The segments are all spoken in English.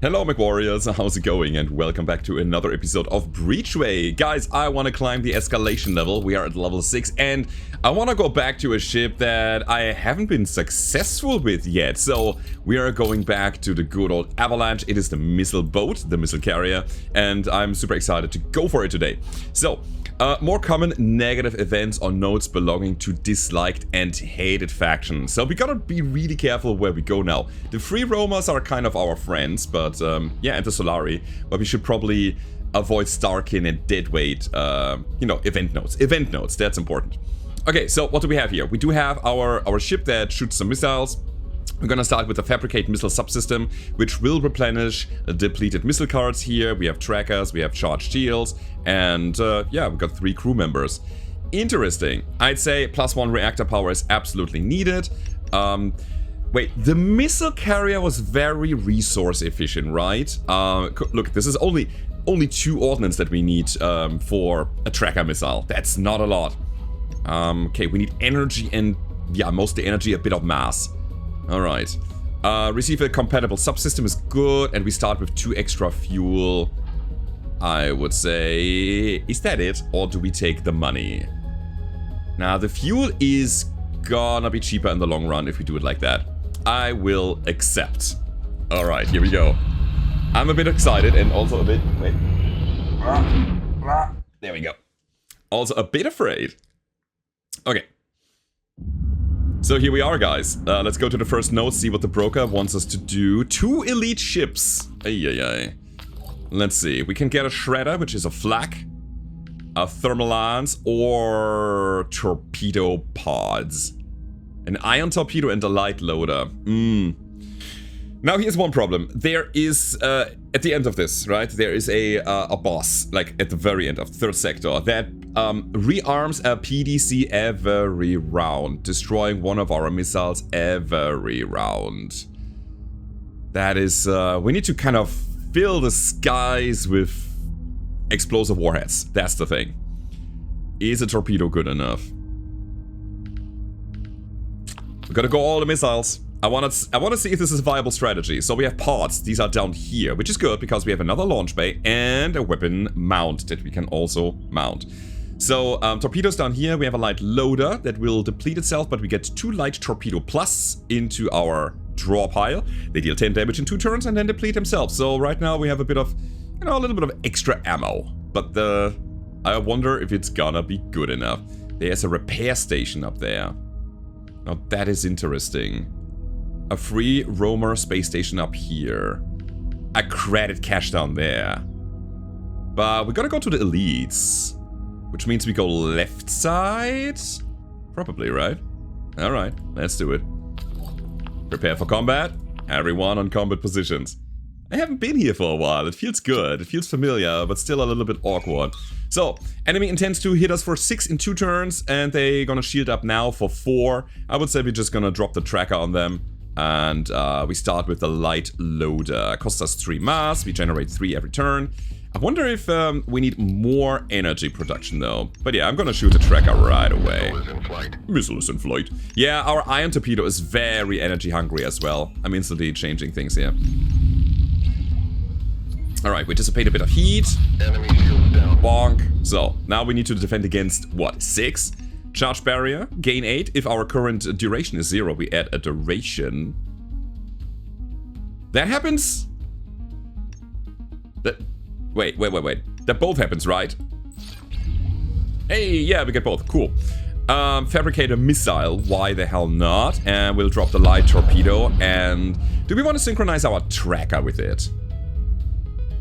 Hello MechWarriors, how's it going? And welcome back to another episode of Breachway. Guys, I want to climb the escalation level. We are at level 6 and I want to go back to a ship that I haven't been successful with yet. So we are going back to the good old Avalanche. It is the missile boat, the missile carrier, and I'm super excited to go for it today. So, more common negative events or notes belonging to disliked and hated factions. So we gotta be really careful where we go now. The free roamers are kind of our friends, but yeah, and the Solari. But we should probably avoid Starkin and Deadweight, you know, event notes. Event notes, that's important. Okay, so what do we have here? We do have our ship that shoots some missiles. We're gonna start with the Fabricate Missile Subsystem, which will replenish depleted missile cards here. We have trackers, we have charged shields, and yeah, we've got 3 crew members. Interesting. I'd say +1 reactor power is absolutely needed. Wait, the missile carrier was very resource efficient, right? Look, this is only 2 ordnance that we need for a tracker missile. That's not a lot. Okay, we need energy and, yeah, mostly energy, a bit of mass. Alright. Receive a compatible subsystem is good, and we start with 2 extra fuel. I would say... Is that it? Or do we take the money? Now, the fuel is gonna be cheaper in the long run if we do it like that. I will accept. Alright, here we go. I'm a bit excited and also a bit... Wait. There we go. Also a bit afraid. Okay. So here we are, guys. Let's go to the first node, see what the broker wants us to do. 2 elite ships. Ay. Let's see. We can get a shredder, which is a flak, a thermal lance, or torpedo pods. An ion torpedo and a light loader. Now here's one problem. There is, at the end of this, right, there is a boss, like at the very end of the 3rd sector, that rearms a PDC every round, destroying one of our missiles every round. That is, we need to kind of fill the skies with explosive warheads. That's the thing. Is a torpedo good enough? We gotta go all the missiles. I want to see if this is a viable strategy. So we have pods. These are down here, which is good because we have another launch bay and a weapon mount that we can also mount. So torpedoes down here. We have a light loader that will deplete itself, but we get 2 light torpedo plus into our draw pile. They deal 10 damage in 2 turns and then deplete themselves. So right now we have a bit of, you know, a little bit of extra ammo. But I wonder if it's gonna be good enough. There's a repair station up there. Now that is interesting. A free roamer space station up here. A credit cache down there. But we gotta go to the elites. Which means we go left side? Probably, right? Alright, let's do it. Prepare for combat. Everyone on combat positions. I haven't been here for a while. It feels good. It feels familiar, but still a little bit awkward. So, enemy intends to hit us for 6 in 2 turns, and they're gonna shield up now for 4. I would say we're just gonna drop the tracker on them. And we start with the light loader. Costs us 3 mass. We generate 3 every turn. I wonder if we need more energy production though. But yeah, I'm gonna shoot the tracker right away. Missile is in flight. Missile is in flight. Yeah, our ion torpedo is very energy hungry as well. I'm instantly changing things here. Alright, we dissipate a bit of heat. Enemy shields down. Bonk. So, now we need to defend against, what, 6? Charge barrier, gain 8. If our current duration is 0, we add a duration. That happens? Wait. That both happens, right? Hey, yeah, we get both. Cool. Fabricate a missile. Why the hell not? And we'll drop the light torpedo. And do we want to synchronize our tracker with it?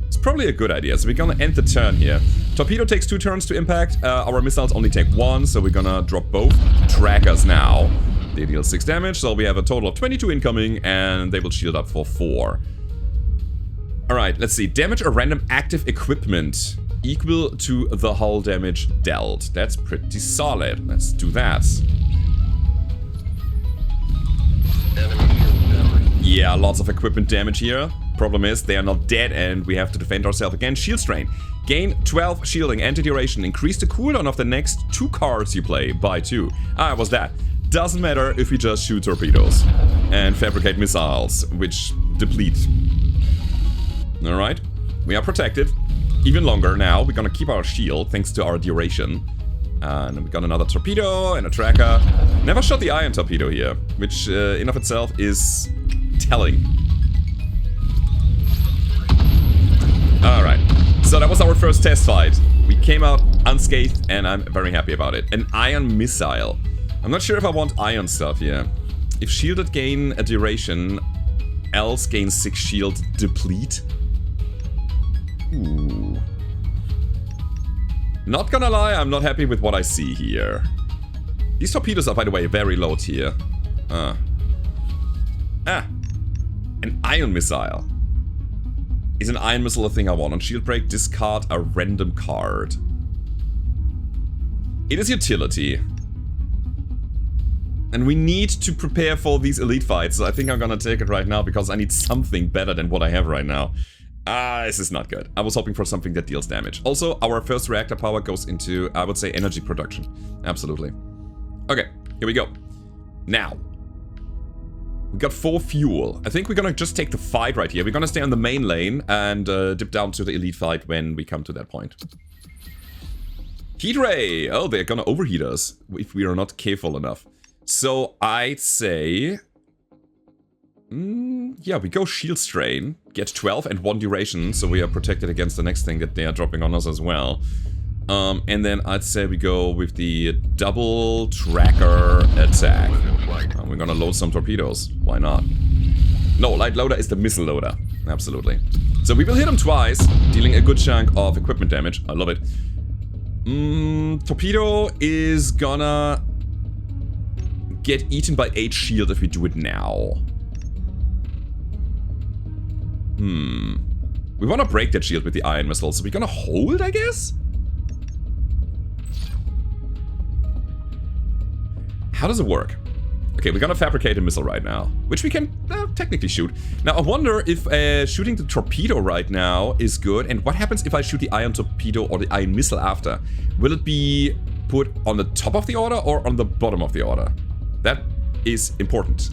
It's probably a good idea, so we're gonna end the turn here. Torpedo takes 2 turns to impact, our missiles only take 1, so we're gonna drop both trackers now. They deal 6 damage, so we have a total of 22 incoming, and they will shield up for 4. Alright, let's see. Damage a random active equipment equal to the hull damage dealt. That's pretty solid. Let's do that. Yeah, lots of equipment damage here. Problem is, they are not dead and we have to defend ourselves against shield strain. Gain 12 shielding and duration. Increase the cooldown of the next 2 cards you play by 2. Ah, what's that? Doesn't matter if we just shoot torpedoes. And fabricate missiles, which deplete. Alright. We are protected. Even longer now. We're gonna keep our shield thanks to our duration. And we got another torpedo and a tracker. Never shot the ion torpedo here, which in of itself is telling. Alright. So that was our first test fight. We came out unscathed and I'm very happy about it. An ion missile. I'm not sure if I want ion stuff here. If shielded gain a duration, else gain 6 shield deplete. Ooh. Not gonna lie, I'm not happy with what I see here. These torpedoes are, by the way, very low tier. An ion missile. Is an ion missile a thing I want? On shield break, discard a random card. It is utility. And we need to prepare for these elite fights, so I think I'm gonna take it right now because I need something better than what I have right now. This is not good. I was hoping for something that deals damage. Also, our first reactor power goes into, I would say, energy production. Absolutely. Okay, here we go. Now. We got 4 fuel. I think we're gonna just take the fight right here. We're gonna stay on the main lane and dip down to the elite fight when we come to that point. Heat ray! Oh, they're gonna overheat us if we are not careful enough. So I'd say... yeah, we go shield strain, get 12 and 1 duration, so we are protected against the next thing that they are dropping on us as well. And then I'd say we go with the double tracker attack. We're gonna load some torpedoes, why not? No, light loader is the missile loader, absolutely. So we will hit him twice, dealing a good chunk of equipment damage, I love it. Torpedo is gonna get eaten by 8 shield if we do it now. We want to break that shield with the ion missile, so we're gonna hold, I guess? How does it work? Okay, we're gonna fabricate a missile right now, which we can technically shoot. Now, I wonder if shooting the torpedo right now is good, and what happens if I shoot the ion torpedo or the ion missile after? Will it be put on the top of the order or on the bottom of the order? That is important.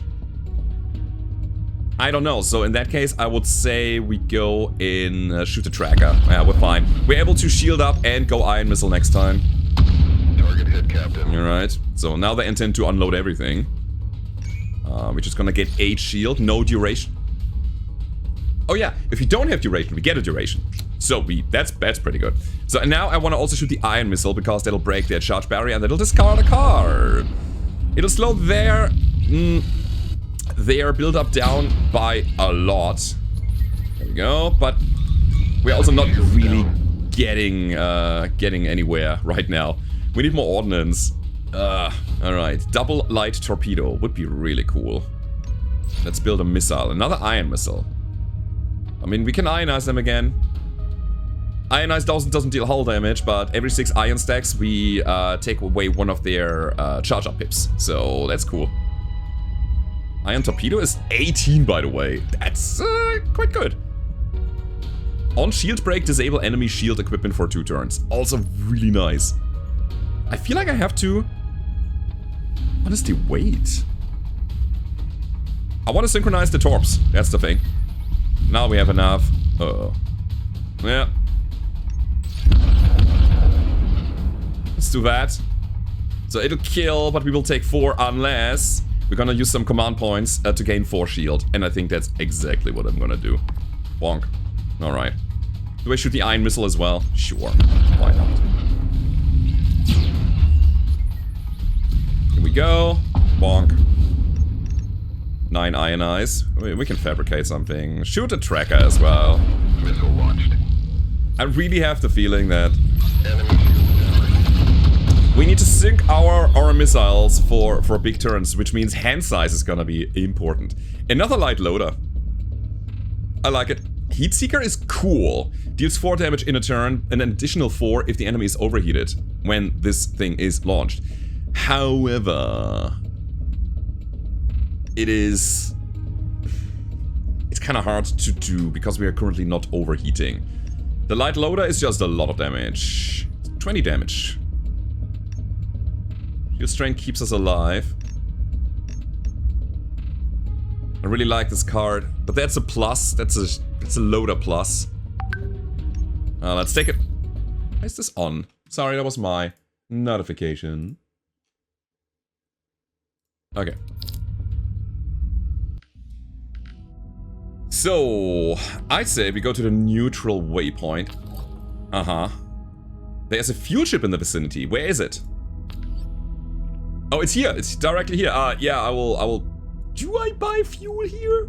I don't know, so in that case, I would say we go in shoot the tracker. Yeah, we're fine. We're able to shield up and go ion missile next time. Target hit, Captain. Alright, so now they intend to unload everything. We're just gonna get 8 shield, no duration. Oh yeah, if we don't have duration, we get a duration. So that's pretty good. So and now I want to also shoot the ion missile because that'll break their charge barrier and that'll discard a card. It'll slow their build-up down by a lot. There we go, but we're also not really getting anywhere right now. We need more ordnance. Alright, double light torpedo would be really cool. Let's build a missile, another ion missile. I mean, we can ionize them again. Ionize doesn't deal hull damage, but every 6 ion stacks we take away 1 of their charge up pips. So that's cool. Ion torpedo is 18, by the way. That's quite good. On shield break, disable enemy shield equipment for 2 turns. Also really nice. I feel like I have to... Honestly, wait. I want to synchronize the torps. That's the thing. Now we have enough. Uh-oh. Yeah. Let's do that. So it'll kill, but we will take 4 unless we're gonna use some command points to gain 4 shield. And I think that's exactly what I'm gonna do. Bonk. Alright. Do I shoot the ion missile as well? Sure. Why not? Here we go. Bonk. 9 ionize. We can fabricate something. Shoot a tracker as well. Missile launched. I really have the feeling that we need to sync our missiles for big turns, which means hand size is gonna be important. Another light loader. I like it. Heatseeker is cool. Deals 4 damage in a turn, an additional 4 if the enemy is overheated when this thing is launched. However, it's kind of hard to do because we are currently not overheating. The light loader is just a lot of damage. 20 damage. Shield strength keeps us alive. I really like this card, but that's a plus. That's a loader plus. Let's take it. Why is this on? Sorry, that was my notification. Okay. So, I say we go to the neutral waypoint. Uh-huh. There's a fuel ship in the vicinity. Where is it? Oh, it's here. It's directly here. Yeah, I will... Do I buy fuel here?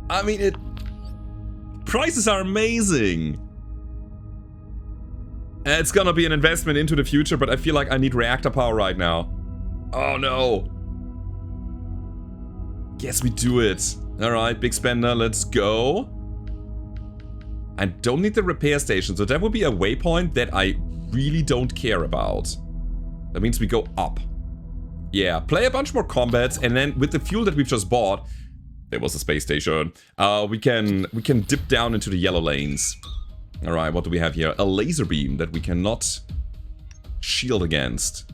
I mean, prices are amazing. It's gonna be an investment into the future, but I feel like I need reactor power right now. Oh no. Yes, we do it. Alright, big spender, let's go. I don't need the repair station, so that would be a waypoint that I really don't care about. That means we go up. Yeah, play a bunch more combats, and then with the fuel that we've just bought, there was a space station, we can dip down into the yellow lanes. Alright, what do we have here? A laser beam that we cannot shield against.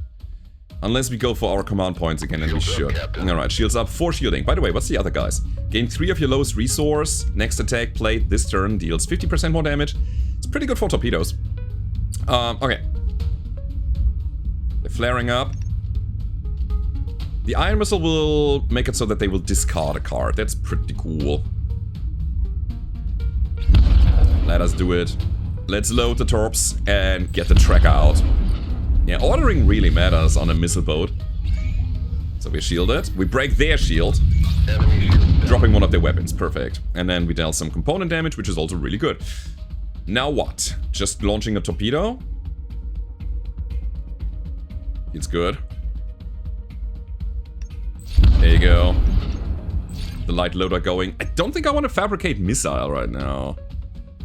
Unless we go for our command points again, and we should. Alright, shields up, 4 shielding. By the way, what's the other guys? Gain 3 of your lowest resource. Next attack played this turn deals 50% more damage. It's pretty good for torpedoes. Okay. They're flaring up. The iron missile will make it so that they will discard a card. That's pretty cool. Let us do it. Let's load the torps and get the tracker out. Yeah, ordering really matters on a missile boat. So we shield it. We break their shield. Dropping one of their weapons. Perfect. And then we deal some component damage, which is also really good. Now what? Just launching a torpedo? It's good. There you go. The light loader going. I don't think I want to fabricate missile right now.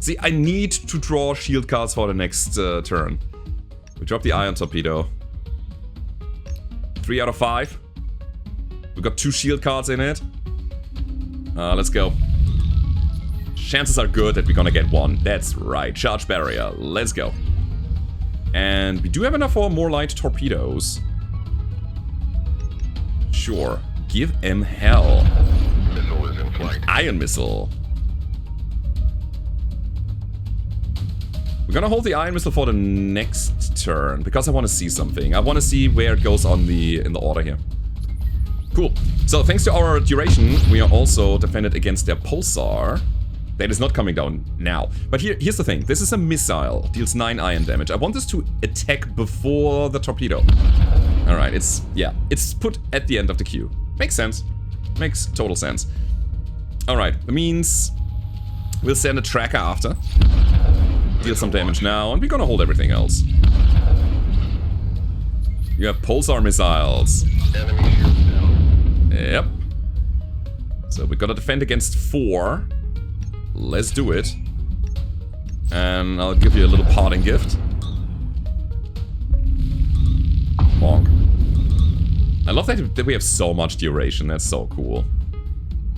See, I need to draw shield cards for the next turn. We drop the ion torpedo. 3 out of 5. We got 2 shield cards in it. Let's go. Chances are good that we're gonna get 1. That's right. Charge barrier. Let's go. And we do have enough for more light torpedoes. Sure. Give him hell. Missile is in flight. Ion missile. We're gonna hold the iron missile for the next turn because I want to see something. I want to see where it goes on in the order here. Cool. So thanks to our duration, we are also defended against their pulsar. That is not coming down now. But here's the thing. This is a missile. Deals 9 iron damage. I want this to attack before the torpedo. Alright, it's put at the end of the queue. Makes sense. Makes total sense. Alright, that means we'll send a tracker after. Deal some damage now, and we're gonna hold everything else. You have pulsar missiles. Enemy shield down. Yep. So we gotta defend against 4. Let's do it. And I'll give you a little parting gift. Bonk. I love that we have so much duration. That's so cool.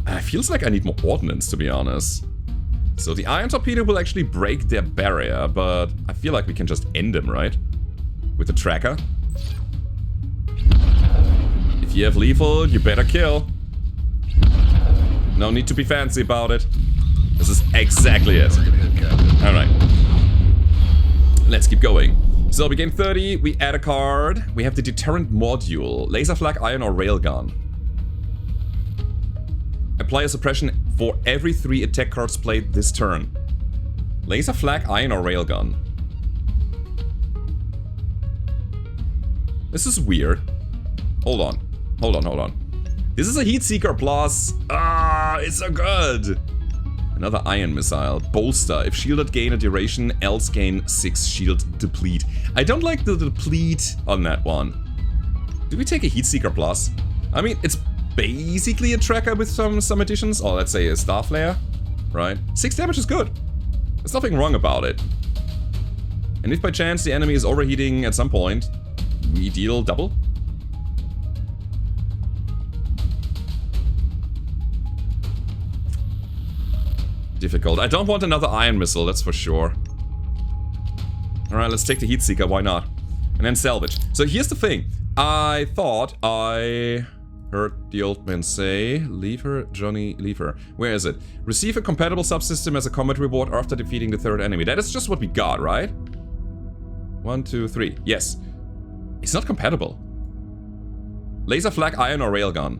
It feels like I need more ordnance, to be honest. So the iron torpedo will actually break their barrier, but I feel like we can just end them, right? With the tracker. If you have lethal, you better kill. No need to be fancy about it. This is exactly it. Alright. Let's keep going. So we gain 30, we add a card. We have the deterrent module. Laser flag, iron, or railgun. Apply a suppression for every 3 attack cards played this turn. Laser flag, iron, or railgun. This is weird. Hold on. Hold on, hold on. This is a heat seeker plus. Ah, it's so good. Another iron missile. Bolster. If shielded, gain a duration, else gain 6 shield deplete. I don't like the deplete on that one. Do we take a heat seeker plus? I mean, it's basically a tracker with some additions. Or let's say a star flare. Right? 6 damage is good. There's nothing wrong about it. And if by chance the enemy is overheating at some point, we deal double. Difficult. I don't want another iron missile, that's for sure. Alright, let's take the heat seeker, why not? And then salvage. So here's the thing. I thought I Heard the old man say. Leave her, Johnny, leave her. Where is it? Receive a compatible subsystem as a combat reward after defeating the third enemy. That is just what we got, right? 1, 2, 3. Yes. It's not compatible. Laser flak, iron, or railgun.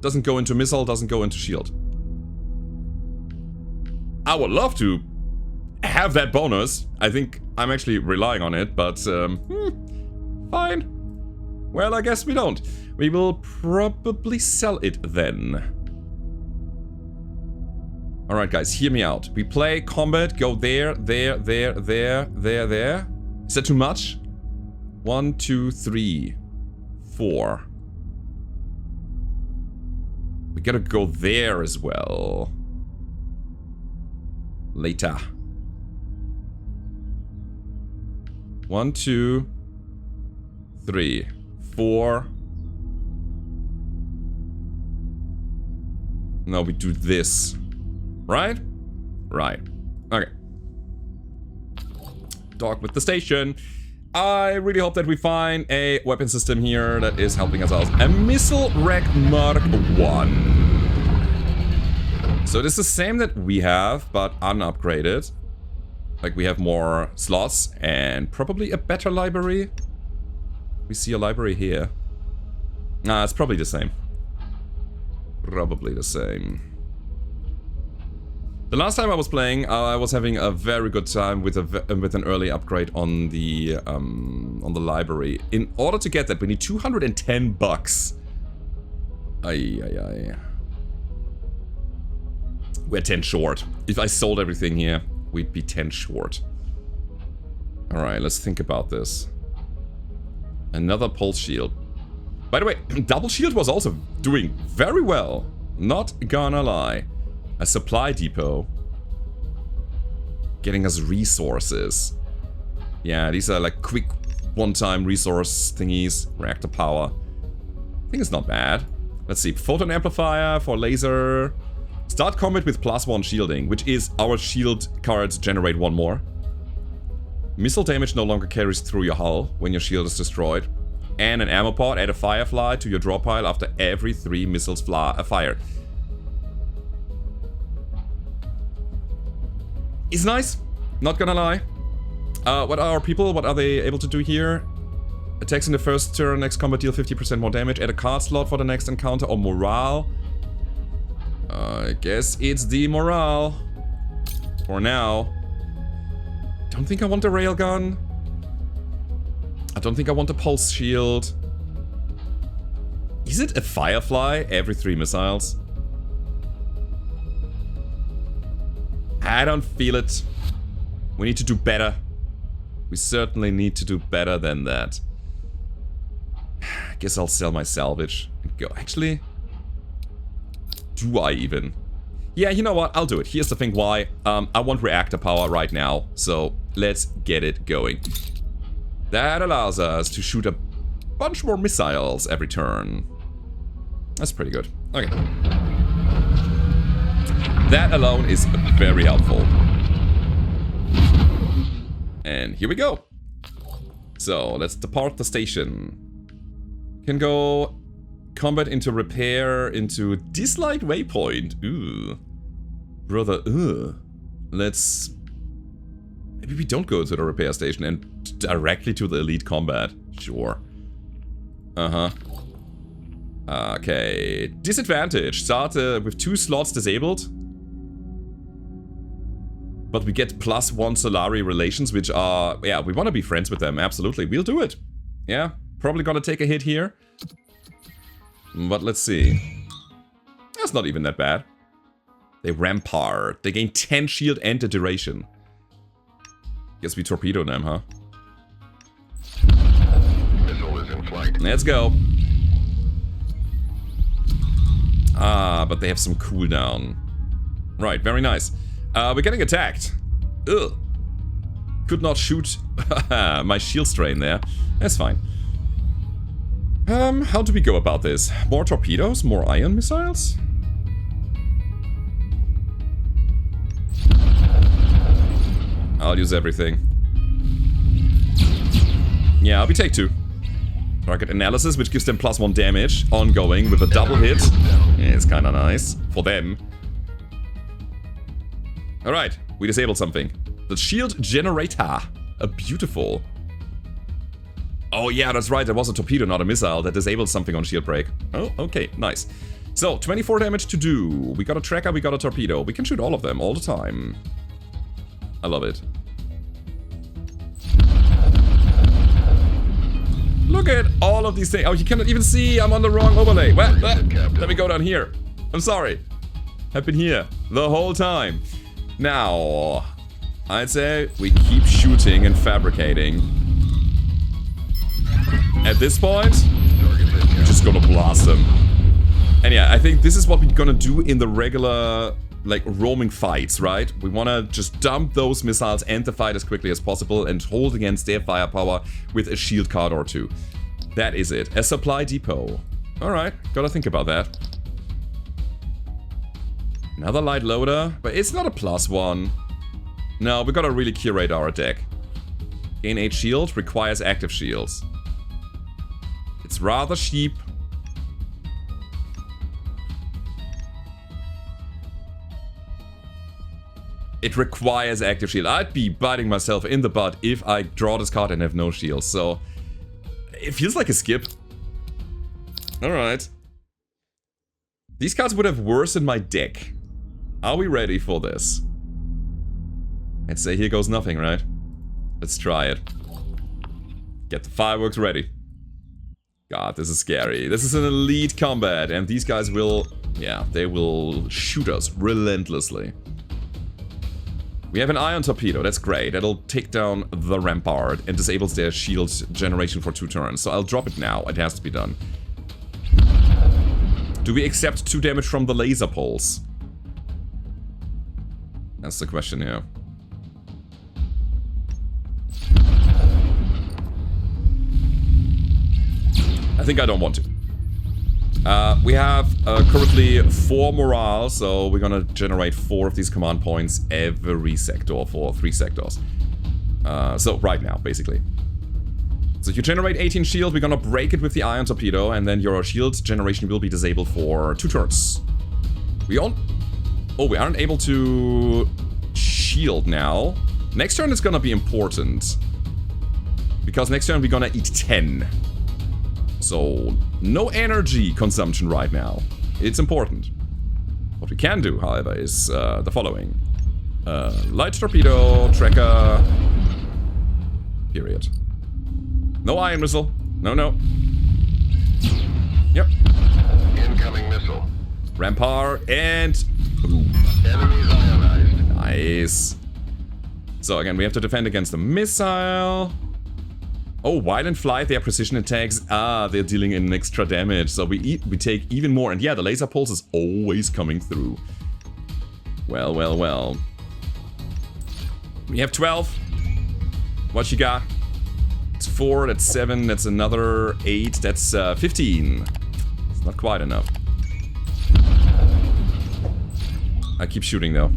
Doesn't go into missile, doesn't go into shield. I would love to have that bonus. I think I'm actually relying on it, but fine. Well, I guess we don't. We will probably sell it then. Alright guys, hear me out. We play combat, go there, there, there, there, there, there. Is that too much? 1, 2, 3, 4. We gotta go there as well. Later. 1, 2, 3, 4. Now we do this. Right? Right. Okay. Talk with the station. I really hope that we find a weapon system here that is helping us out. A missile rack Mark 1. So it is the same that we have, but unupgraded. Like we have more slots and probably a better library. We see a library here. Nah, it's probably the same. Probably the same. The last time I was playing, I was having a very good time with an early upgrade on the library. In order to get that, we need 210 bucks. Ay, ay, ay. We're 10 short. If I sold everything here, we'd be 10 short. Alright, let's think about this. Another pulse shield. By the way, double shield was also doing very well. Not gonna lie. A supply depot. Getting us resources. Yeah, these are like quick one-time resource thingies. Reactor power. I think it's not bad. Let's see. Photon amplifier for laser. Start combat with +1 shielding, which is our shield cards generate 1 more. Missile damage no longer carries through your hull when your shield is destroyed. And an ammo pod. Add a firefly to your draw pile after every 3 missiles fired. It's nice, not gonna lie. What are our people? What are they able to do here? Attacks in the first turn, next combat deal 50% more damage. Add a card slot for the next encounter or morale. I guess it's the morale. For now. Don't think I want a railgun. I don't think I want a pulse shield. Is it a firefly every 3 missiles? I don't feel it. We need to do better. We certainly need to do better than that. I guess I'll sell my salvage and go. Actually, do I even? Yeah, you know what? I'll do it. Here's the thing why. I want reactor power right now. So let's get it going. That allows us to shoot a bunch more missiles every turn. That's pretty good. Okay. That alone is very helpful. And here we go. So, let's depart the station. Can go combat into repair into disliked waypoint. Ooh. Brother, let's... Maybe we don't go to the repair station and directly to the elite combat. Sure. Uh-huh. Okay. Disadvantage. Start with 2 slots disabled. But we get +1 Solari relations, which are... Yeah, we want to be friends with them, absolutely. We'll do it. Yeah, probably gonna take a hit here. But let's see. That's not even that bad. They rampart. They gain 10 shield and the duration. Guess we torpedo them, huh? Missile is in flight. Let's go. Ah, but they have some cooldown. Right, very nice. We're getting attacked. Ugh. Could not shoot my shield strain there. That's fine. How do we go about this? More torpedoes? More ion missiles? I'll use everything. Yeah, we take 2. Target analysis, which gives them +1 damage, ongoing with a double hit. Yeah, it's kinda nice. For them. Alright, we disabled something. The shield generator. Beautiful. Oh yeah, that's right, there was a torpedo, not a missile, that disabled something on shield break. Oh, okay, nice. So, 24 damage to do. We got a tracker, we got a torpedo. We can shoot all of them, all the time. I love it. Look at all of these things. Oh, you cannot even see, I'm on the wrong overlay. Well, let me go down here. I'm sorry. I've been here the whole time. Now, I'd say we keep shooting and fabricating. At this point, we're just gonna blast them. And yeah, I think this is what we're gonna do in the regular, like, roaming fights, right? We wanna just dump those missiles and the fight as quickly as possible and hold against their firepower with a shield card or two. That is it. A supply depot. Alright, gotta think about that. Another light loader, but it's not a +1. No, we gotta really curate our deck. Gain 8 shield requires active shields. It's rather cheap. It requires active shield. I'd be biting myself in the butt if I draw this card and have no shield, so it feels like a skip. Alright. These cards would have worsened my deck. Are we ready for this? I'd say here goes nothing, right? Let's try it. Get the fireworks ready. God, this is scary. This is an elite combat, and these guys will... yeah, they will shoot us relentlessly. We have an ion torpedo, that's great. That'll take down the rampart and disables their shield generation for 2 turns. So I'll drop it now, it has to be done. Do we accept 2 damage from the laser pulse? That's the question here. I think I don't want to. We have currently 4 morale, so we're gonna generate 4 of these command points every sector for 3 sectors. So right now, basically. So if you generate 18 shield, we're gonna break it with the ion torpedo, and then your shield generation will be disabled for 2 turns. We aren't able to shield now. Next turn is gonna be important. Because next turn we're gonna eat 10. So, no energy consumption right now. It's important. What we can do, however, is the following. Light torpedo, tracker... period. No ion missile. No, no. Yep. Incoming missile. Rampart and... boom. Enemies ionized. Nice. So again, we have to defend against the missile. Oh, violent flight, their precision attacks. Ah, they're dealing in extra damage. So we take even more. And yeah, the laser pulse is always coming through. Well, well, well. We have 12. What you got? It's 4, that's 7, that's another 8, that's 15. It's not quite enough. I keep shooting though.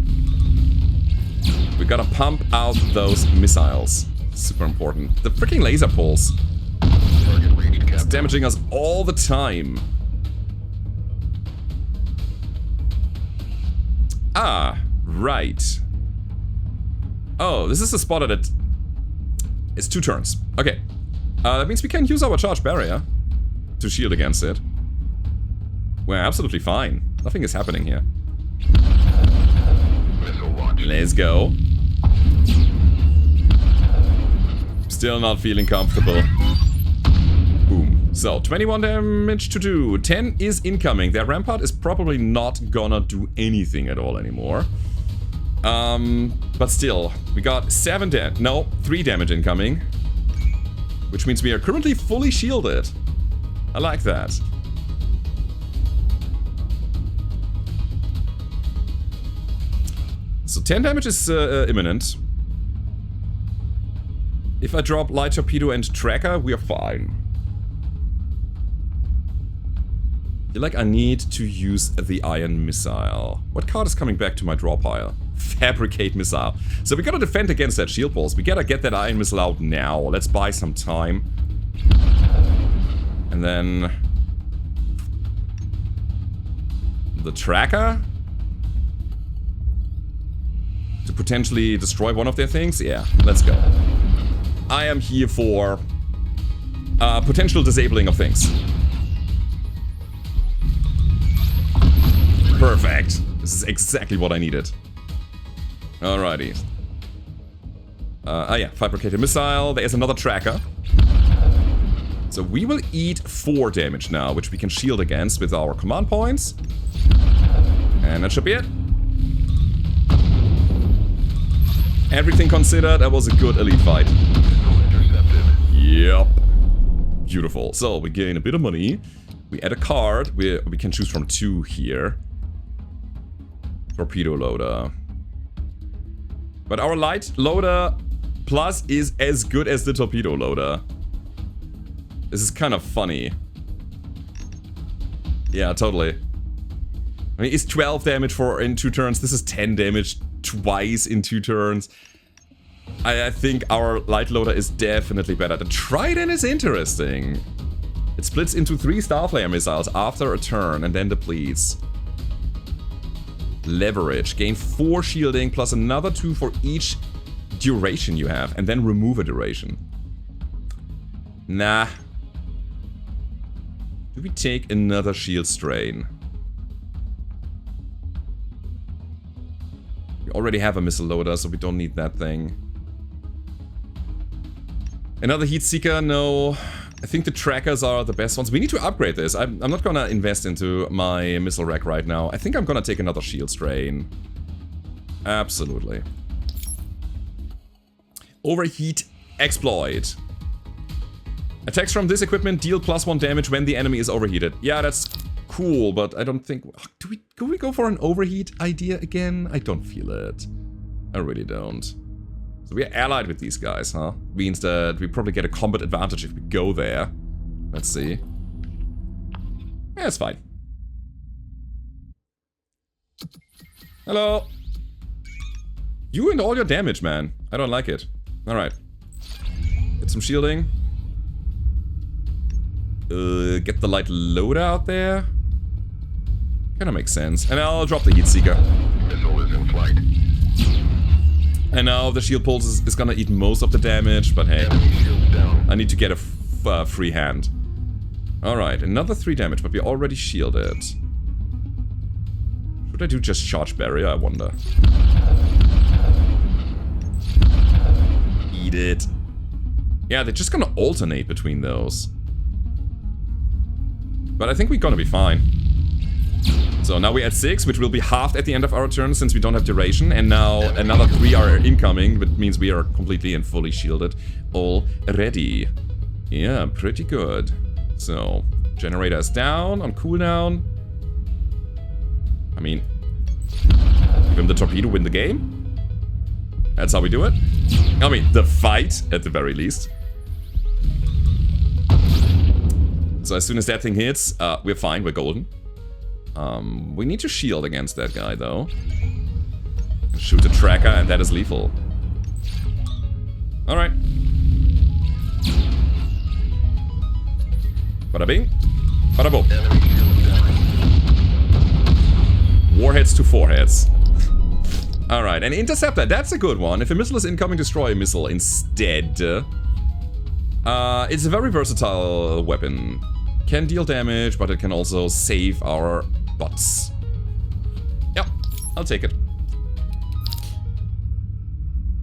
We gotta pump out those missiles. Super important. The freaking laser pulse. It's damaging us all the time. Ah, right. Oh, this is a spot that it's 2 turns. Okay. That means we can use our charge barrier to shield against it. We're absolutely fine. Nothing is happening here. Let's go. Still not feeling comfortable. Boom. So, 21 damage to do. 10 is incoming. Their rampart is probably not gonna do anything at all anymore. But still, we got 3 damage incoming. Which means we are currently fully shielded. I like that. So 10 damage is imminent. If I drop light torpedo and tracker, we are fine. I feel like I need to use the ion missile. What card is coming back to my draw pile? Fabricate missile. So we gotta defend against that shield pulse. We gotta get that ion missile out now. Let's buy some time. And then... the tracker? To potentially destroy one of their things? Yeah, let's go. I am here for... potential disabling of things. Perfect. This is exactly what I needed. Alrighty. Yeah, fabricated missile. There's another tracker. So we will eat 4 damage now, which we can shield against with our command points. And that should be it. Everything considered, that was a good elite fight. Yep. Beautiful. So we gain a bit of money. We add a card. We can choose from 2 here. Torpedo loader. But our light loader plus is as good as the torpedo loader. This is kind of funny. Yeah, totally. I mean, it's 12 damage in 2 turns. This is 10 damage twice in 2 turns. I think our light loader is definitely better. The Trident is interesting. It splits into 3 Starflare missiles after a turn and then depletes. Leverage. Gain 4 shielding plus another 2 for each duration you have. And then remove a duration. Nah. Do we take another shield strain? We already have a missile loader, so we don't need that thing. Another heat seeker? No. I think the trackers are the best ones. We need to upgrade this. I'm not gonna invest into my missile rack right now. I think I'm gonna take another shield strain. Absolutely. Overheat exploit. Attacks from this equipment deal +1 damage when the enemy is overheated. Yeah, that's cool, but I don't think... Do we go for an overheat idea again? I don't feel it. I really don't. So we are allied with these guys, huh? Means that we probably get a combat advantage if we go there. Let's see. Yeah, it's fine. Hello. You and all your damage, man. I don't like it. Alright. Get some shielding. Get the light loader out there. Kinda makes sense. And I'll drop the heat seeker. Missile is in flight. And now the shield pulse is gonna eat most of the damage, but hey. I need to get a free hand. Alright, another 3 damage, but we're already shielded. Should I do just charge barrier, I wonder? Eat it. Yeah, they're just gonna alternate between those. But I think we're gonna be fine. So now we're at 6, which will be halved at the end of our turn since we don't have duration. And now another 3 are incoming, which means we are completely and fully shielded already. Yeah, pretty good. So, generator is down on cooldown. I mean, give him the torpedo, win the game. That's how we do it. I mean, the fight, at the very least. So as soon as that thing hits, we're fine, we're golden. We need to shield against that guy, though. Shoot the tracker, and that is lethal. Alright. Bada bing. Bada boom. Warheads to foreheads. Alright, and interceptor, that's a good one. If a missile is incoming, destroy a missile instead. It's a very versatile weapon. Can deal damage, but it can also save our butts. Yep, I'll take it.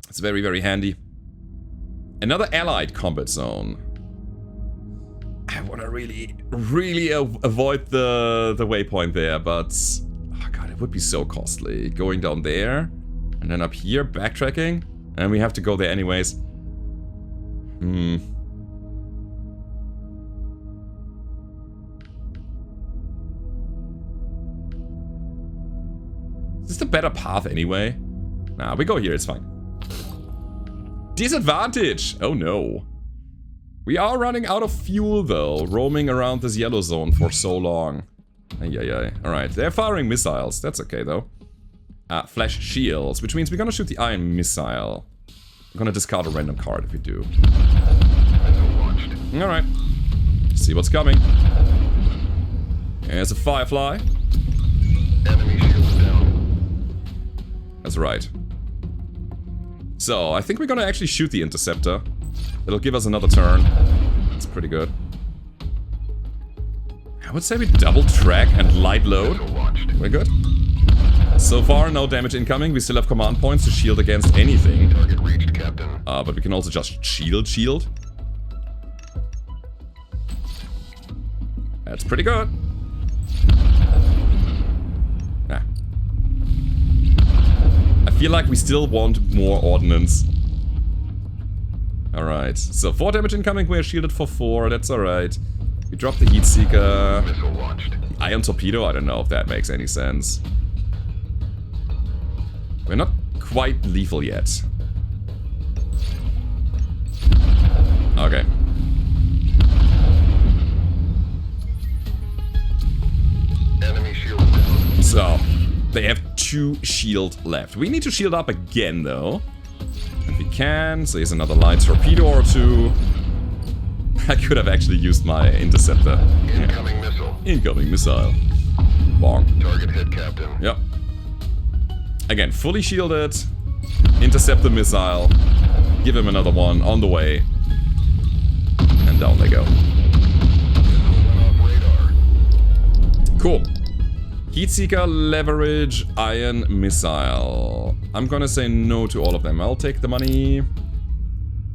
It's very, very handy. Another allied combat zone. I want to really avoid the waypoint there, but... oh god, it would be so costly. Going down there, and then up here, backtracking, and we have to go there anyways. Is this the better path anyway? Nah, we go here, it's fine. Disadvantage! Oh no. We are running out of fuel though, roaming around this yellow zone for so long. Ay. Alright, they're firing missiles, that's okay though. Flash shields, which means we're gonna shoot the iron missile. I'm gonna discard a random card if we do. Alright. See what's coming. There's a Firefly. Enemy shields down. That's right. So, I think we're gonna actually shoot the Interceptor. It'll give us another turn. It's pretty good. I would say we double track and light load. Missile launched. We're good. So far, no damage incoming. We still have command points to shield against anything. Target reached, Captain. But we can also just shield. That's pretty good. Ah. I feel like we still want more ordnance. Alright, so 4 damage incoming, we're shielded for 4, that's alright. We drop the Heat Seeker. Missile launched. Ion Torpedo, I don't know if that makes any sense. We're not quite lethal yet. Okay. Enemy shields down. So, they have 2 shield left. We need to shield up again, though. If we can, so here's another light torpedo or 2. I could have actually used my interceptor. Incoming missile. Incoming missile. Bonk. Target hit, Captain. Yep. Again, fully shielded. Intercept the missile. Give him another one on the way. And down they go. Missile went off radar. Cool. Heatseeker, leverage, iron missile. I'm gonna say no to all of them. I'll take the money.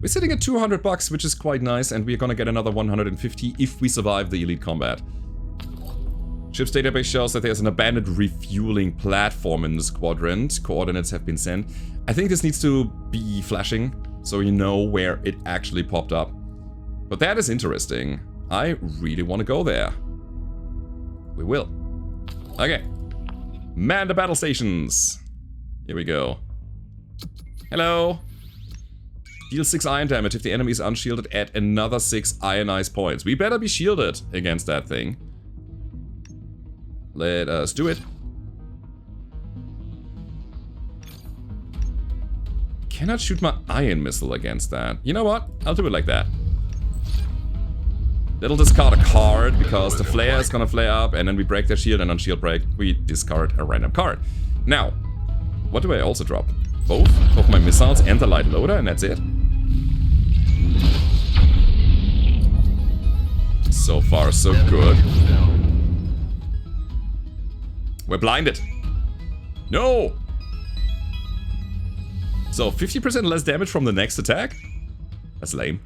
We're sitting at 200 bucks, which is quite nice, and we're gonna get another 150 if we survive the elite combat. Ship's database shows that there's an abandoned refueling platform in this quadrant. Coordinates have been sent. I think this needs to be flashing, so you know where it actually popped up. But that is interesting. I really want to go there. We will. Okay. Man the battle stations. Here we go. Hello. Deal 6 iron damage if the enemy is unshielded. Add another 6 ionized points. We better be shielded against that thing. Let us do it. Cannot shoot my iron missile against that. You know what? I'll do it like that. It'll discard a card because the flare is gonna flare up and then we break their shield, and on shield break we discard a random card. Now, what do I also drop? Both of my missiles and the light loader, and that's it. So far so good. We're blinded. No! So 50% less damage from the next attack? That's lame.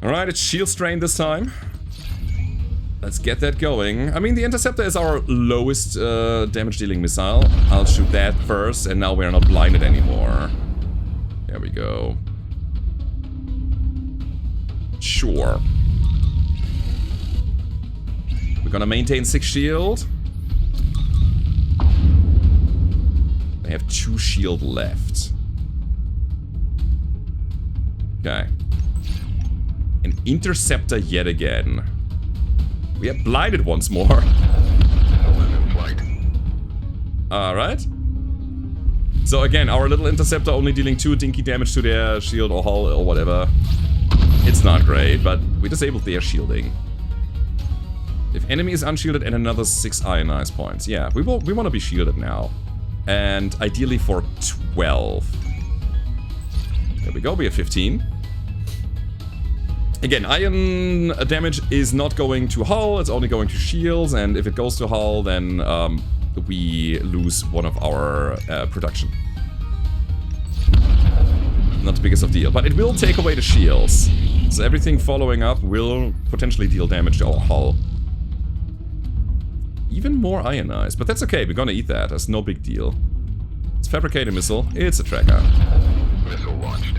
Alright, it's shield strain this time. Let's get that going. I mean, the Interceptor is our lowest damage dealing missile. I'll shoot that first, and now we're not blinded anymore. There we go. Sure. We're gonna maintain 6 shield. They have 2 shield left. Okay. An Interceptor yet again. We are blinded once more. Alright. So again, our little Interceptor only dealing 2 dinky damage to their shield or hull or whatever. It's not great, but we disabled their shielding. If enemy is unshielded, and another 6 ionized points. Yeah, we want to be shielded now. And ideally for 12. There we go, we have 15. Again, iron damage is not going to hull, it's only going to shields, and if it goes to hull, then we lose one of our production. Not the biggest of deal, but it will take away the shields. So everything following up will potentially deal damage to our hull. Even more ionized, but that's okay, we're gonna eat that, that's no big deal. Let's fabricate a missile, it's a tracker. Missile launched.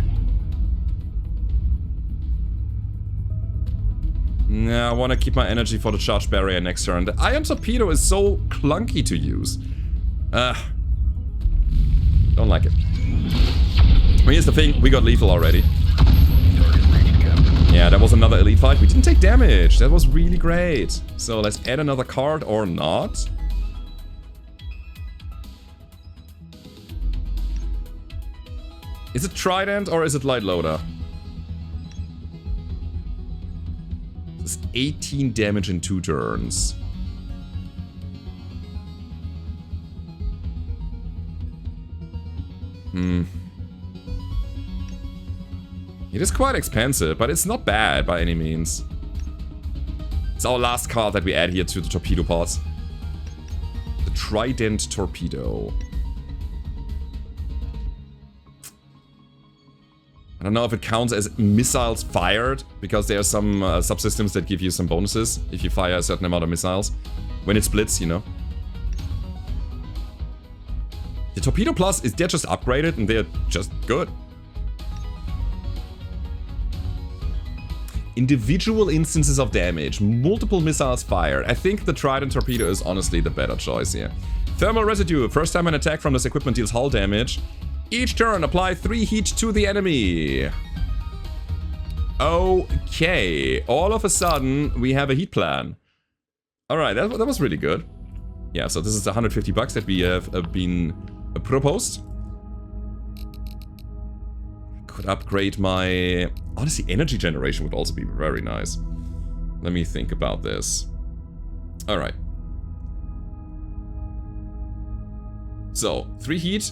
Nah, I want to keep my energy for the charge barrier next turn. The ion torpedo is so clunky to use. Don't like it. Well, here's the thing, we got lethal already. Yeah, that was another elite fight. We didn't take damage. That was really great. So let's add another card or not. Is it Trident or is it Light Loader? 18 damage in 2 turns. It is quite expensive, but it's not bad by any means. It's our last card that we add here to the torpedo pods. The Trident Torpedo. I don't know if it counts as missiles fired, because there are some subsystems that give you some bonuses if you fire a certain amount of missiles. When it splits, you know. The Torpedo Plus, they're just upgraded and they're just good. Individual instances of damage, multiple missiles fired. I think the Trident Torpedo is honestly the better choice here. Thermal Residue, first time an attack from this equipment deals hull damage. Each turn, apply 3 heat to the enemy. Okay, all of a sudden, we have a heat plan. Alright, that was really good. Yeah, so this is the 150 bucks that we have been proposed. Could upgrade my... Honestly, energy generation would also be very nice. Let me think about this. Alright. So, 3 heat.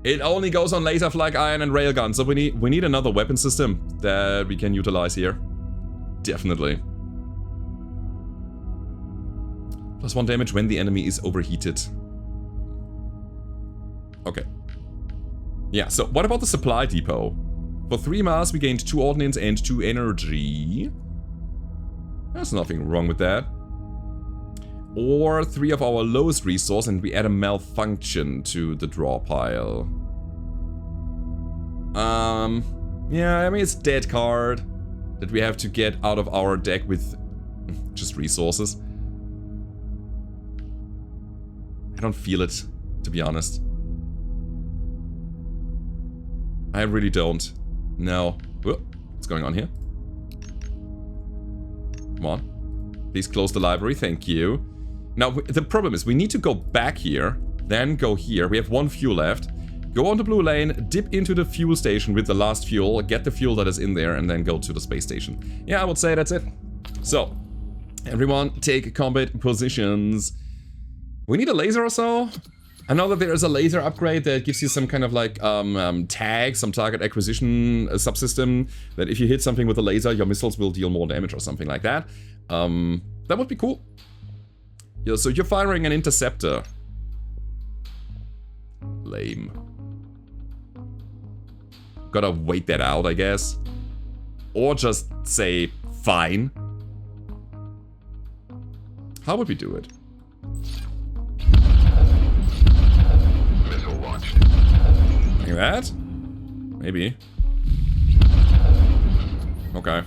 It only goes on laser, flak, iron, and railgun. So we need another weapon system that we can utilize here. Definitely. +1 damage when the enemy is overheated. Okay. Yeah, so what about the supply depot? For 3 mass, we gained 2 ordnance and 2 energy. There's nothing wrong with that. Or 3 of our lowest resource, and we add a malfunction to the draw pile. Yeah, I mean, it's a dead card that we have to get out of our deck with just resources. I don't feel it, to be honest. I really don't. No. Whoa, what's going on here? Come on. Please close the library, thank you. Now, the problem is we need to go back here, then go here. We have 1 fuel left. Go on the blue lane, dip into the fuel station with the last fuel, get the fuel that is in there, and then go to the space station. Yeah, I would say that's it. So, everyone take combat positions. We need a laser or so. I know that there is a laser upgrade that gives you some kind of like tag, some target acquisition subsystem, that if you hit something with a laser, your missiles will deal more damage or something like that. That would be cool. Yeah, so you're firing an interceptor. Lame. Gotta wait that out, I guess. Or just say, fine. How would we do it? Missile launched. Like that? Maybe. Okay.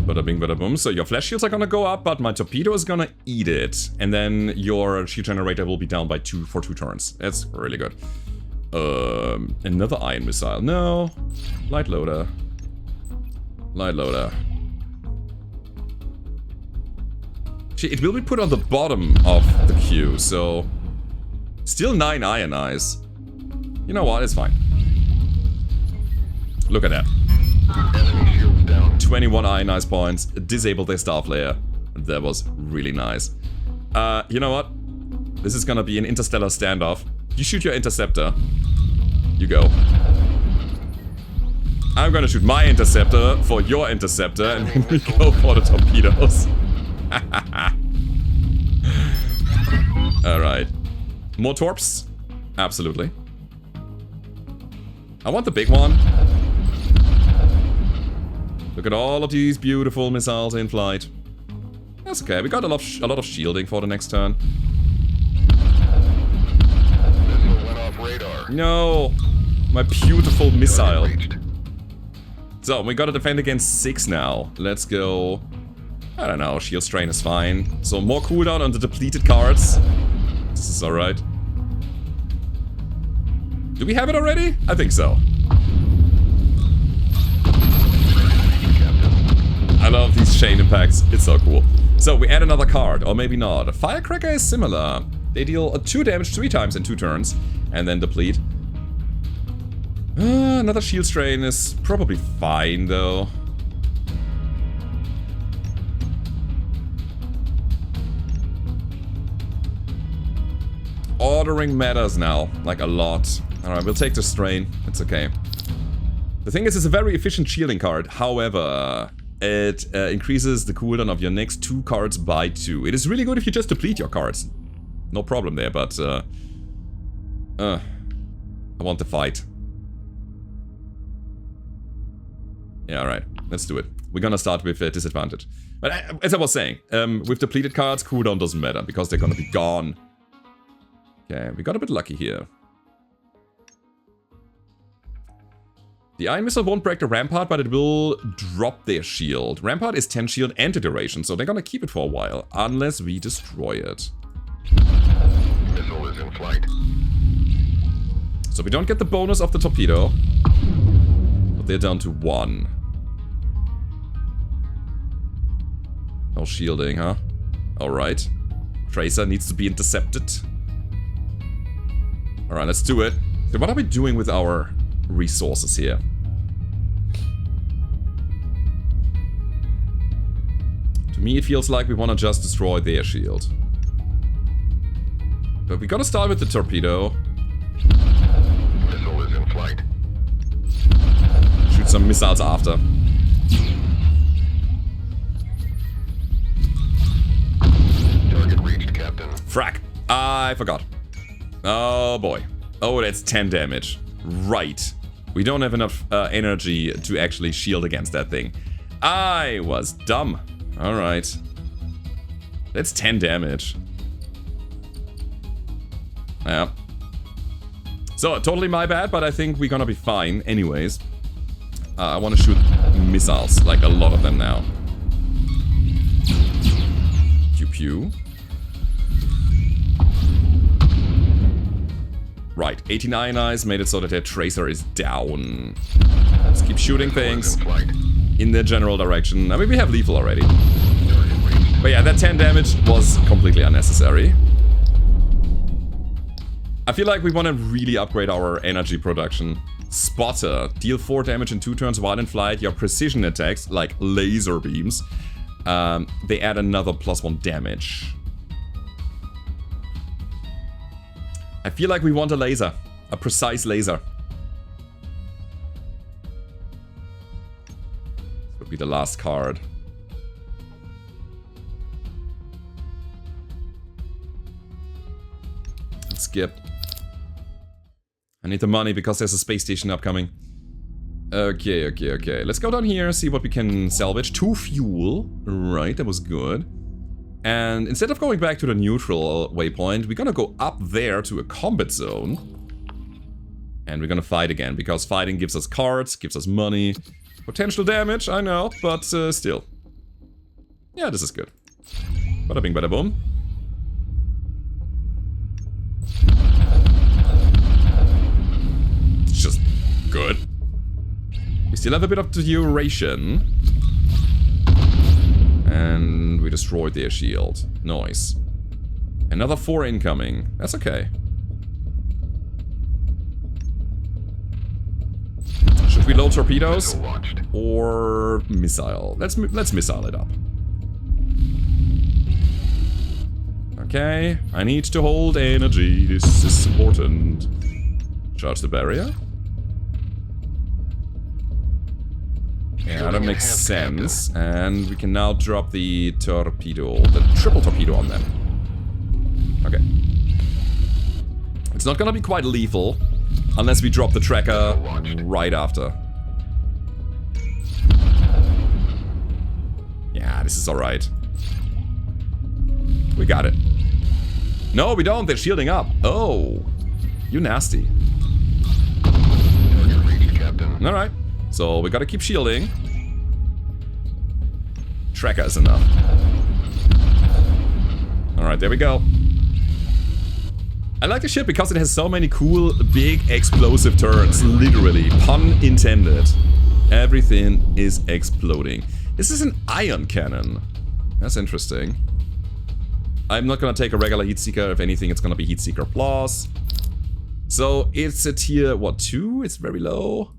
Bada bing, bada boom. So your flash shields are gonna go up, but my torpedo is gonna eat it. And then your shield generator will be down by 2 for 2 turns. That's really good. Another iron missile. No. Light loader. Light loader. It will be put on the bottom of the queue, so... Still 9 iron eyes. You know what? It's fine. Look at that. Enemy shields down. 21 ionized points, disabled their star flare. That was really nice. You know what? This is gonna be an interstellar standoff. You shoot your interceptor. You go. I'm gonna shoot my interceptor for your interceptor, and then we go for the torpedoes. Alright. More torps? Absolutely. I want the big one. Look at all of these beautiful missiles in flight. That's okay, we got a lot of shielding for the next turn. Missile went off radar. No! My beautiful missile. Reached. So, we gotta defend against 6 now. Let's go... I don't know, shield strain is fine. So, more cooldown on the depleted cards. This is alright. Do we have it already? I think so. I love these chain impacts, it's so cool. So, we add another card, or maybe not. Firecracker is similar. They deal 2 damage 3 times in 2 turns, and then deplete. Another shield strain is probably fine, though. Ordering matters now, like a lot. Alright, we'll take the strain. It's okay. The thing is, it's a very efficient shielding card. However, it increases the cooldown of your next 2 cards by 2. It is really good if you just deplete your cards. No problem there, but I want the fight. Yeah, alright. Let's do it. We're gonna start with disadvantage. But as I was saying, with depleted cards, cooldown doesn't matter because they're gonna be gone. Okay, we got a bit lucky here. The Iron Missile won't break the Rampart, but it will drop their shield. Rampart is 10 shield and the duration, so they're gonna keep it for a while, unless we destroy it. Missile is in flight. So we don't get the bonus of the torpedo, but they're down to 1. No shielding, huh? Alright. Tracer needs to be intercepted. Alright, let's do it. So what are we doing with our resources here? To me, it feels like we want to just destroy their shield. But we gotta start with the torpedo. Missile is in flight. Shoot some missiles after. Target reached, Captain. Frack. I forgot. Oh boy. Oh, that's 10 damage. Right. We don't have enough energy to actually shield against that thing. I was dumb. Alright. That's 10 damage. Yeah. So, totally my bad, but I think we're gonna be fine anyways. I want to shoot missiles, like a lot of them now. Pew pew. Right, 89 eyes made it so that their tracer is down. Let's keep shooting things in the general direction. I mean, we have lethal already. But yeah, that 10 damage was completely unnecessary. I feel like we want to really upgrade our energy production. Spotter. Deal 4 damage in 2 turns while in flight. Your precision attacks, like laser beams, they add another +1 damage. I feel like we want a laser. A precise laser. This would be the last card. Let's skip. I need the money because there's a space station upcoming. Okay. Let's go down here, see what we can salvage. 2 fuel. Right, that was good. And instead of going back to the neutral waypoint, we're gonna go up there to a combat zone. And we're gonna fight again, because fighting gives us cards, gives us money. Potential damage, I know, but still. Yeah, this is good. Bada bing, bada boom. It's just good. We still have a bit of duration. And we destroyed their shield. Nice. Another 4 incoming. That's okay. Should we load torpedoes? Or missile? Let's missile it up. Okay. I need to hold energy. This is important. Charge the barrier. Yeah, that makes sense. And we can now drop the torpedo, the triple torpedo on them. Okay. It's not gonna be quite lethal unless we drop the tracker right after. Yeah, this is alright. We got it. No, we don't. They're shielding up. Oh, you nasty. Alright. So we gotta keep shielding. Tracker is enough. Alright, there we go. I like the ship because it has so many cool, big, explosive turrets. Literally, pun intended. Everything is exploding. This is an ion cannon. That's interesting. I'm not gonna take a regular heat seeker. If anything, it's gonna be heat seeker plus. So it's a tier, what, 2? It's very low.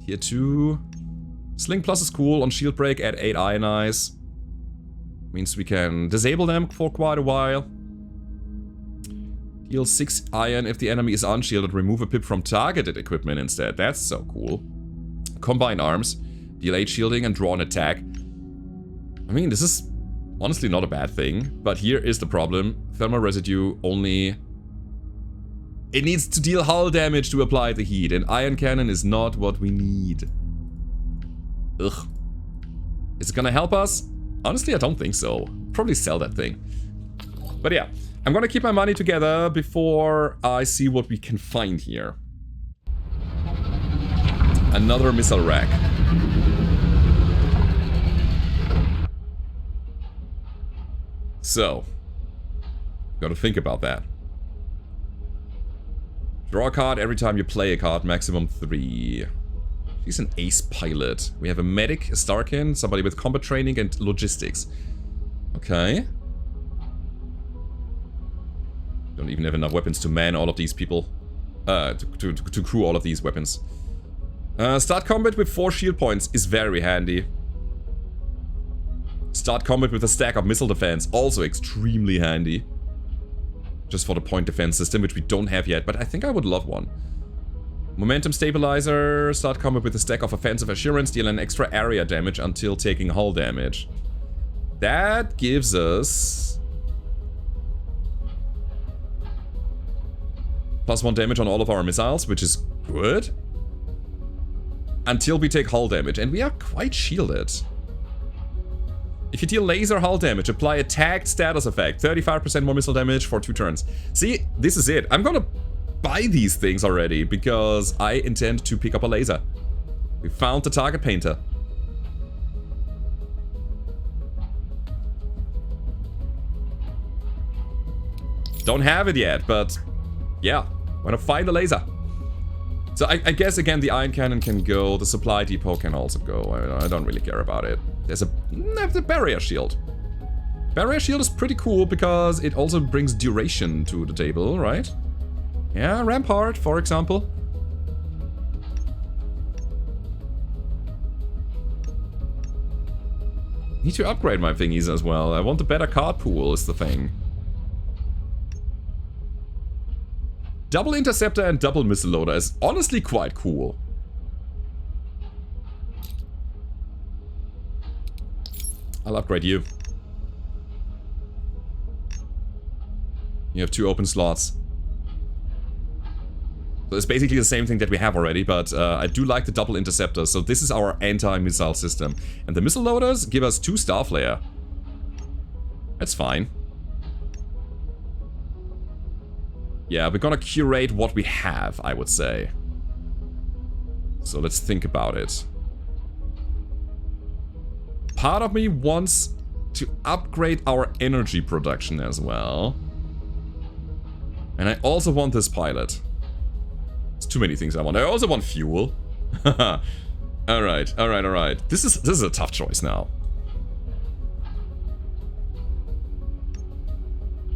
Tier 2. Sling plus is cool on shield break at 8 ionize. Means we can disable them for quite a while. Heal 6 iron if the enemy is unshielded. Remove a pip from targeted equipment instead. That's so cool. Combine arms. Deal 8 shielding and draw an attack. I mean, this is honestly not a bad thing. But here is the problem. Thermal residue only... It needs to deal hull damage to apply the heat. And iron cannon is not what we need. Ugh. Is it gonna help us? Honestly, I don't think so. Probably sell that thing. But yeah, I'm gonna keep my money together before I see what we can find here. Another missile rack. So, gotta think about that. Draw a card every time you play a card, maximum 3. He's an ace pilot. We have a medic, a Starkin, somebody with combat training and logistics. Okay. Don't even have enough weapons to man all of these people. To crew all of these weapons. Start combat with 4 shield points is very handy. Start combat with a stack of missile defense, also extremely handy. Just for the point defense system, which we don't have yet, but I think I would love one. Momentum stabilizer, start combat with a stack of offensive assurance, deal an extra area damage until taking hull damage. That gives us +1 damage on all of our missiles, which is good. Until we take hull damage, and we are quite shielded. If you deal laser hull damage, apply a tagged status effect, 35% more missile damage for 2 turns. See, this is it. I'm gonna buy these things already, because I intend to pick up a laser. We found the target painter. Don't have it yet, but yeah, wanna find a laser. So I guess again the iron cannon can go, the supply depot can also go. I don't really care about it. There's the barrier shield. Barrier shield is pretty cool because it also brings duration to the table, right? Yeah, Rampart, for example. Need to upgrade my thingies as well. I want a better card pool is the thing. Double interceptor and double missile loader is honestly quite cool. I'll upgrade you. You have 2 open slots. So it's basically the same thing that we have already, but I do like the double interceptor. So this is our anti-missile system. And the missile loaders give us 2 star flare. That's fine. Yeah, we're gonna curate what we have, I would say. So let's think about it. Part of me wants to upgrade our energy production as well. And I also want this pilot. It's too many things I want. I also want fuel. Alright, alright, alright. This is a tough choice now.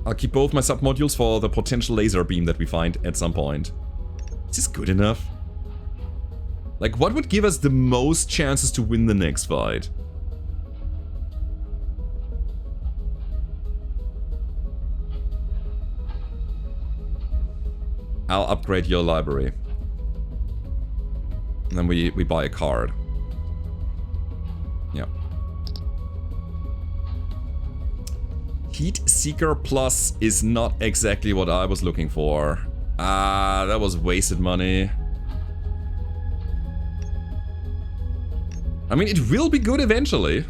I'll keep both my submodules for the potential laser beam that we find at some point. Is this good enough? Like, what would give us the most chances to win the next fight? I'll upgrade your library. And then we buy a card. Yeah. Heat Seeker Plus is not exactly what I was looking for. Ah, that was wasted money. I mean, it will be good eventually.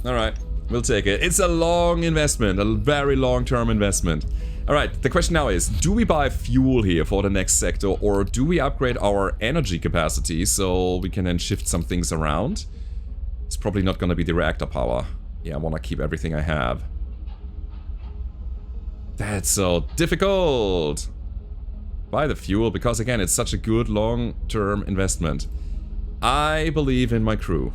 Alright, we'll take it. It's a long investment, a very long-term investment. Alright, the question now is, do we buy fuel here for the next sector, or do we upgrade our energy capacity so we can then shift some things around? It's probably not gonna be the reactor power. Yeah, I wanna keep everything I have. That's so difficult! Buy the fuel, because again, it's such a good long-term investment. I believe in my crew.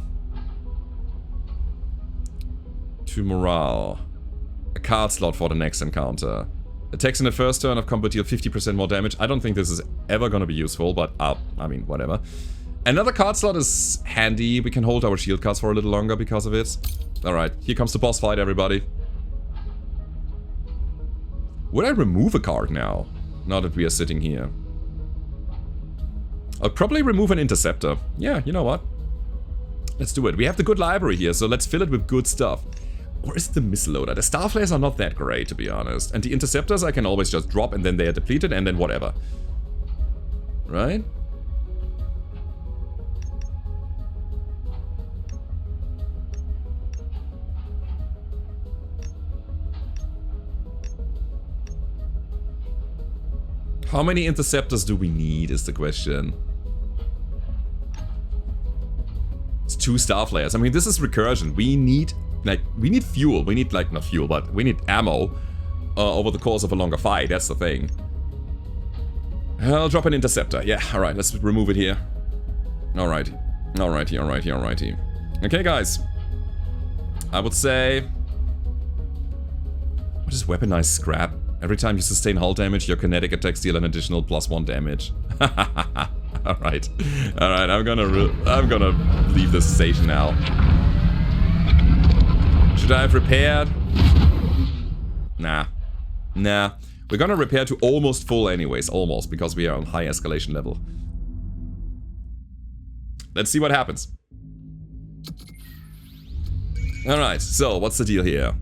To morale. A card slot for the next encounter. Attacks in the first turn of combat deal 50% more damage. I don't think this is ever gonna be useful, but I mean, whatever. Another card slot is handy. We can hold our shield cards for a little longer because of it. Alright, here comes the boss fight, everybody. Would I remove a card now? Now that we are sitting here. I'll probably remove an interceptor. Yeah, you know what? Let's do it. We have the good library here, so let's fill it with good stuff. Or is it the missile loader? The starflares are not that great, to be honest. And the interceptors I can always just drop and then they are depleted and then whatever. Right? How many interceptors do we need is the question. It's 2 starflares. I mean, this is recursion. We need fuel. We need, like, not fuel, but we need ammo over the course of a longer fight. That's the thing. I'll drop an interceptor. Yeah, alright, let's remove it here. Alrighty. Alrighty. Okay, guys. I would say... What is weaponized scrap? Every time you sustain hull damage, your kinetic attacks deal an additional +1 damage. Alright. Alright, I'm gonna leave this station now. Should I have repaired? Nah. We're gonna repair to almost full anyways, almost, because we are on high escalation level. Let's see what happens. Alright, so what's the deal here?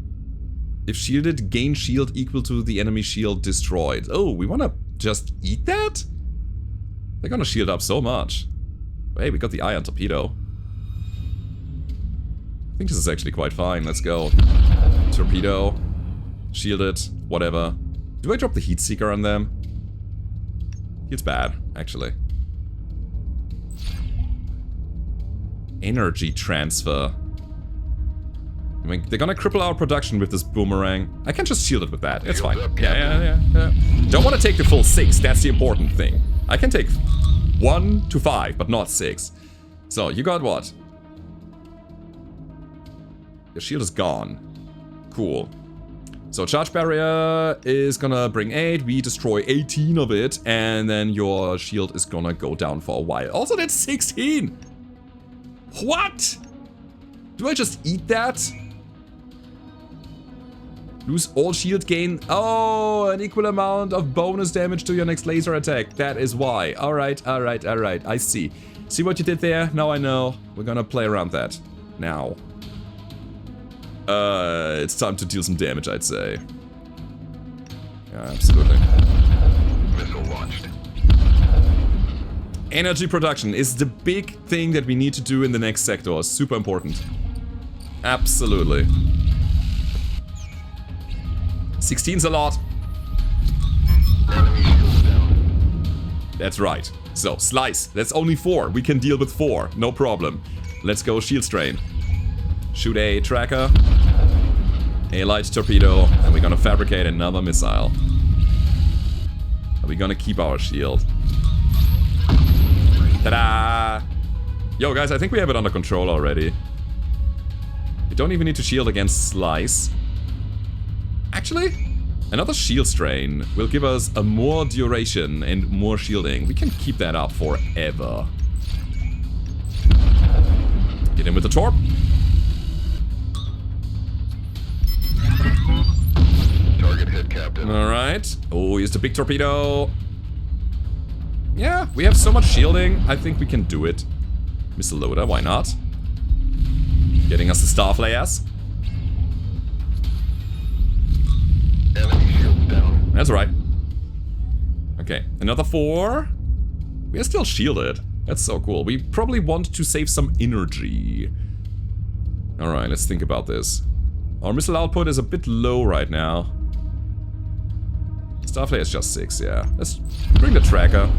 If shielded, gain shield equal to the enemy shield destroyed. Oh, we wanna just eat that? They're gonna shield up so much. Hey, we got the ion torpedo. I think this is actually quite fine. Let's go. Torpedo. Shielded. Whatever. Do I drop the heat seeker on them? It's bad, actually. Energy transfer. I mean, they're gonna cripple our production with this boomerang. I can just shield it with that. It's fine. Yeah. Don't want to take the full 6. That's the important thing. I can take 1 to 5, but not 6. So, you got what? Your shield is gone. Cool. So, charge barrier is gonna bring 8. We destroy 18 of it. And then your shield is gonna go down for a while. Also, that's 16! What? Do I just eat that? Lose all shield gain. Oh, an equal amount of bonus damage to your next laser attack. That is why. Alright. I see. See what you did there? Now I know. We're gonna play around that. Now. It's time to deal some damage, I'd say. Yeah, absolutely. Missile launched. Energy production is the big thing that we need to do in the next sector. Super important. Absolutely. 16's a lot. That's right. So, slice. That's only 4. We can deal with 4. No problem. Let's go shield strain. Shoot a tracker. A light torpedo. And we're gonna fabricate another missile. Are we gonna keep our shield? Ta-da! Yo, guys, I think we have it under control already. You don't even need to shield against slice. Actually, another shield strain will give us a more duration and more shielding. We can keep that up forever. Get in with the torp. Target hit, Captain. Alright. Oh, here's the big torpedo. Yeah, we have so much shielding. I think we can do it. Missile loader, why not? Getting us the starflares. Enemy shield down. That's right. Okay, another 4. We are still shielded. That's so cool. We probably want to save some energy. Alright, let's think about this. Our missile output is a bit low right now. Starflare is just 6, yeah. Let's bring the tracker.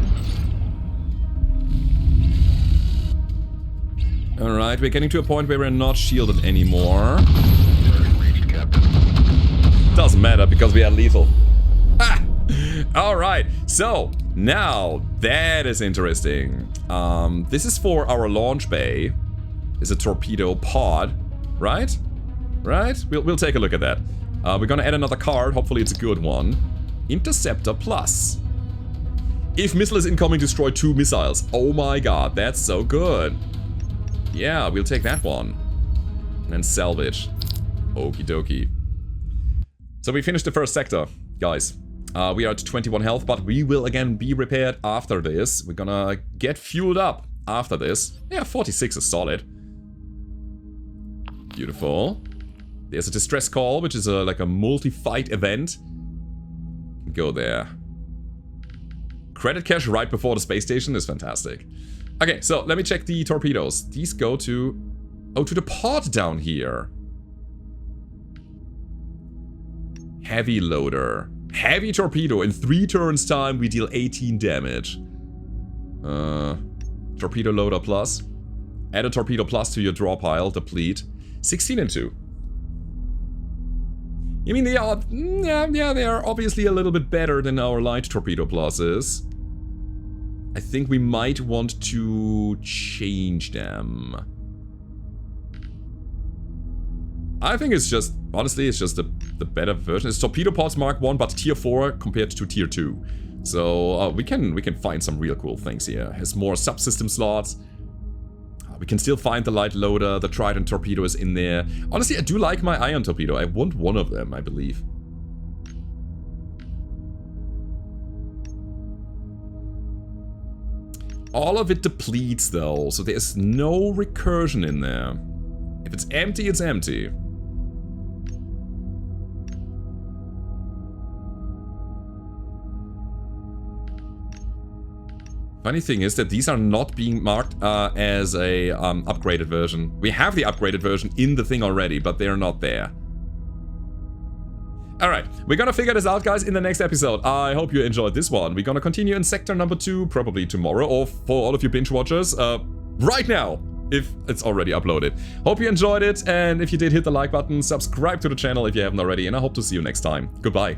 Alright, we're getting to a point where we're not shielded anymore. Reached, Captain. Doesn't matter because we are lethal. Ah! Alright, so now that is interesting. This is for our launch bay. Is a torpedo pod, right? Right? We'll take a look at that. We're gonna add another card. Hopefully it's a good one. Interceptor Plus. If missile is incoming, destroy 2 missiles. Oh my god, that's so good. Yeah, we'll take that one. And then salvage. Okie dokie. So we finished the first sector, guys. We are at 21 health, but we will again be repaired after this. We're gonna get fueled up after this. Yeah, 46 is solid. Beautiful. There's a distress call, which is like a multi-fight event. Go there. Credit cache right before the space station is fantastic. Okay, so let me check the torpedoes. These go to... oh, to the pod down here. Heavy loader. Heavy torpedo. In 3 turns time, we deal 18 damage. Torpedo loader plus. Add a torpedo plus to your draw pile. Deplete. 16 and 2. I mean, they are... yeah, they are obviously a little bit better than our light torpedo pluses. I think we might want to change them. I think it's just... honestly, it's just the better version. It's torpedo pods Mark 1, but tier 4 compared to tier 2. So we can find some real cool things here. Has more subsystem slots. We can still find the light loader. The Trident torpedo is in there. Honestly, I do like my ion torpedo. I want one of them, I believe. All of it depletes though, so there's no recursion in there. If it's empty, it's empty. Funny thing is that these are not being marked as a upgraded version. We have the upgraded version in the thing already, but they're not there. Alright, we're gonna figure this out, guys, in the next episode. I hope you enjoyed this one. We're gonna continue in sector number 2, probably tomorrow, or for all of you binge watchers, right now, if it's already uploaded. Hope you enjoyed it, and if you did, hit the like button, subscribe to the channel if you haven't already, and I hope to see you next time. Goodbye.